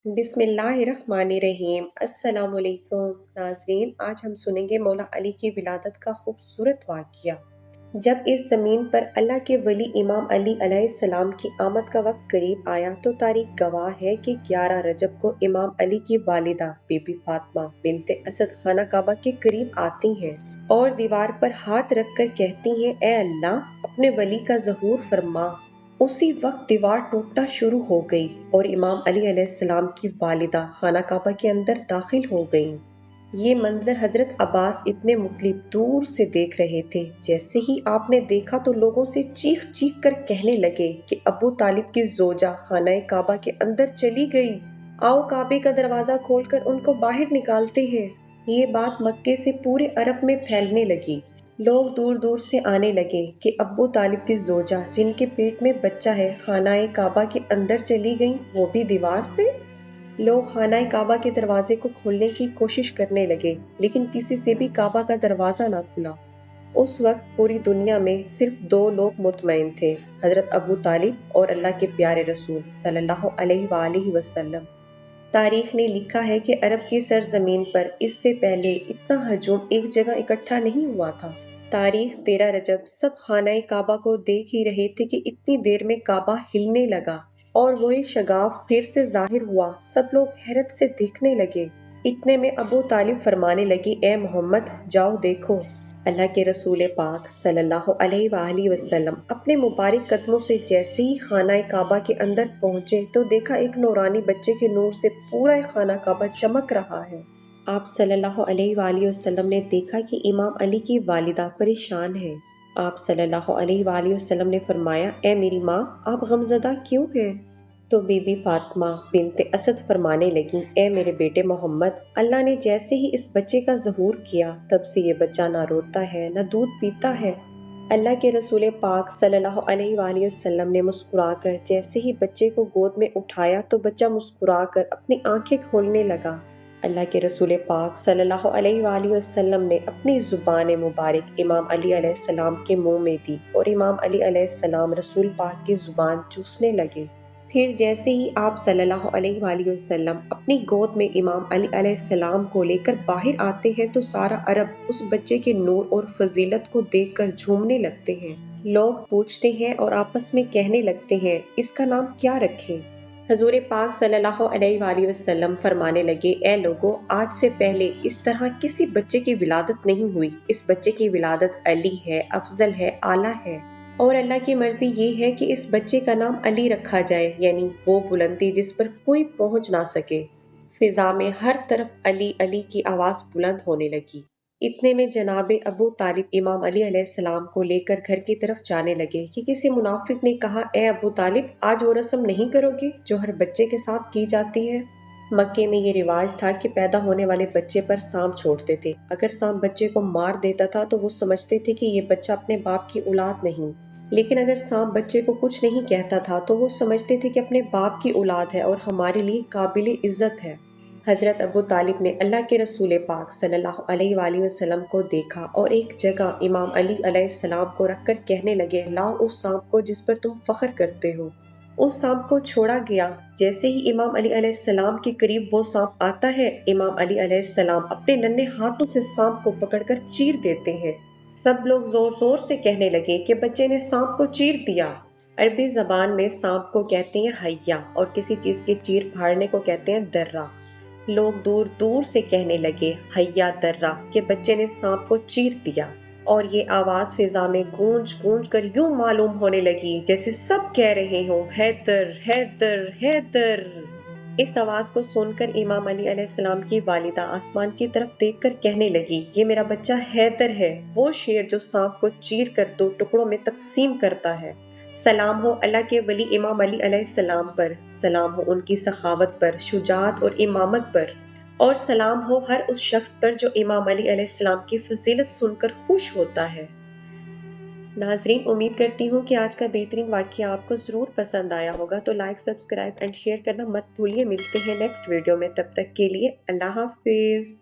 बिस्मिल्लाहिर्रहमानिर्रहीम। अस्सलाम वालेकुम नाज़रीन, आज हम सुनेंगे मौला अली की विलादत का खूबसूरत वाक़या। जब इस ज़मीन पर अल्लाह के वली इमाम अली अलैहिस्सलाम की आमद का वक्त करीब आया तो तारीख गवाह है कि 11 रजब को इमाम अली की वालिदा बीबी फातिमा बिनते असद खाना काबा के करीब आती हैं और दीवार पर हाथ रखकर कहती हैं, ए अल्लाह अपने वली का ज़हूर फरमा। उसी वक्त दीवार टूटना शुरू हो गई और इमाम अली अलैहिस्सलाम की वालिदा खाना काबा के अंदर दाखिल हो गईं। ये मंजर हजरत अब्बास इब्ने मुत्तलिब दूर से देख रहे थे। जैसे ही आपने देखा तो लोगों से चीख चीख कर कहने लगे कि अबू तालिब की जोजा खाना काबा के अंदर चली गई। आओ काबे का दरवाजा खोलकर उनको बाहर निकालते हैं। ये बात मक्के से पूरे अरब में फैलने लगी। लोग दूर दूर से आने लगे कि अब्बू तालिब की जोजा जिनके पेट में बच्चा है खानाए काबा के अंदर चली गईं, वो भी दीवार से। लोग खानाए काबा के दरवाजे को खोलने की कोशिश करने लगे, लेकिन किसी से भी काबा का दरवाजा ना खुला। उस वक्त पूरी दुनिया में सिर्फ 2 लोग मुतमईन थे, हजरत अबू तालिब और अल्लाह के प्यारे रसूल सल्लल्लाहु अलैहि वसल्लम। तारीख ने लिखा है कि अरब की सरजमीन पर इससे पहले इतना हजूम एक जगह इकट्ठा नहीं हुआ था। तारीख 13 रजब सब खानाए काबा को देख ही रहे थे कि इतनी देर में काबा हिलने लगा और वही शगाफ फिर से जाहिर हुआ। सब लोग हैरत से देखने लगे। इतने में अबू तालिब फरमाने लगी, ए मोहम्मद जाओ देखो। अल्लाह के रसूल पाक सल्लल्लाहु अलैहि वसल्लम अपने मुबारक कदमों से जैसे ही खाना काबा के अंदर पहुंचे तो देखा एक नूरानी बच्चे के नूर से पूरा खाना काबा चमक रहा है। आप सल्लल्लाहु अलैहि वसल्लम ने देखा कि इमाम अली की वालिदा परेशान है। आप सल्लल्लाहु अलैहि वसल्लम ने फरमाया, ए मेरी माँ आप गमज़दा क्यों हैं? तो बीबी फातिमा बिनते असद फरमाने लगी, ए मेरे बेटे मोहम्मद, अल्लाह ने जैसे ही इस बच्चे का ज़हूर किया तब से ये बच्चा ना रोता है ना दूध पीता है। अल्लाह के रसूल पाक सल्लल्लाहु अलैहि वसल्लम ने मुस्कुराकर जैसे ही बच्चे को गोद में उठाया तो बच्चा मुस्कुराकर अपनी आंखें खोलने लगा। अल्लाह के रसूल पाक सल्लल्लाहु अलैहि वसल्लम ने अपनी ज़ुबान मुबारक इमाम अली अलैहिस्सलाम के मुंह में दी और इमाम अली अलैहिस्सलाम रसूल पाक की ज़ुबान चूसने लगे। फिर जैसे ही आप सल्लल्लाहु अलैहि वसल्लम अपनी गोद में इमाम अली अलैहिस्सलाम को लेकर बाहर आते हैं तो सारा अरब उस बच्चे के नूर और फजीलत को देखकर झूमने लगते हैं। लोग पूछते हैं और आपस में कहने लगते हैं, इसका नाम क्या रखें? हजूर पाक सल्लल्लाहु अलैहि वसल्लम फरमाने लगे, ए लोगो, आज से पहले इस तरह किसी बच्चे की विलादत नहीं हुई। इस बच्चे की विलादत अली है, अफजल है, आला है और अल्लाह की मर्जी ये है कि इस बच्चे का नाम अली रखा जाए, यानी वो बुलंदी जिस पर कोई पहुंच ना सके। फिजा में हर तरफ अली अली की आवाज बुलंद होने लगी। इतने में जनाबे अबू तालिब इमाम अली अलैहिस्सलाम को लेकर घर की तरफ जाने लगे कि किसी मुनाफिक ने कहा, ए अबू तालिब, आज वो रस्म नहीं करोगे जो हर बच्चे के साथ की जाती है? मक्के में ये रिवाज था कि पैदा होने वाले बच्चे पर सांप छोड़ते थे। अगर सांप बच्चे को मार देता था तो वो समझते थे कि ये बच्चा अपने बाप की औलाद नहीं, लेकिन अगर सांप बच्चे को कुछ नहीं कहता था तो वो समझते थे कि अपने बाप की औलाद है और हमारे लिए काबिल इज्जत है। हजरत अबू तालिब ने अल्लाह के रसूल पाक सल्लल्लाहु अलैहि वसल्लम को देखा और एक जगह इमाम अली अलैहिस्सलाम को रखकर कहने लगे, लाओ उस सांप को जिस पर तुम फख्र करते हो। उस सांप को छोड़ा गया। जैसे ही इमाम अली अलैहिस्सलाम के करीब वो सांप आता है, इमाम अली अलैहिस्सलाम अपने नन्हे हाथों से सांप को पकड़कर चीर देते हैं। सब लोग जोर जोर से कहने लगे कि बच्चे ने सांप को चीर दिया। अरबी जबान में सांप को कहते हैं हय्या और किसी चीज के चीर फाड़ने को कहते हैं दर्रा। लोग दूर दूर से कहने लगे, हय्या दर्रा, के बच्चे ने सांप को चीर दिया। और ये आवाज फिजा में गूंज गूंज कर यूं मालूम होने लगी जैसे सब कह रहे हो, हैदर हैदर हैदर। इस आवाज को सुनकर इमाम अली अलैहिस्सलाम की वालिदा आसमान की तरफ देखकर कहने लगी, ये मेरा बच्चा हैदर है, वो शेर जो सांप को चीर कर 2 टुकड़ों में तकसीम करता है। सलाम हो अल्लाह के वली इमाम अली अलैहिस्सलाम पर, सलाम हो उनकी सखावत पर, शुजाअत और इमामत पर, और सलाम हो हर उस शख्स पर जो इमाम अली अलैहिस्सलाम की फजीलत सुनकर खुश होता है। नाजरीन, उम्मीद करती हूँ कि आज का बेहतरीन वाक़या आपको ज़रूर पसंद आया होगा, तो लाइक, सब्सक्राइब एंड शेयर करना मत भूलिए। मिलते हैं नेक्स्ट वीडियो में, तब तक के लिए अल्लाह हाफिज़।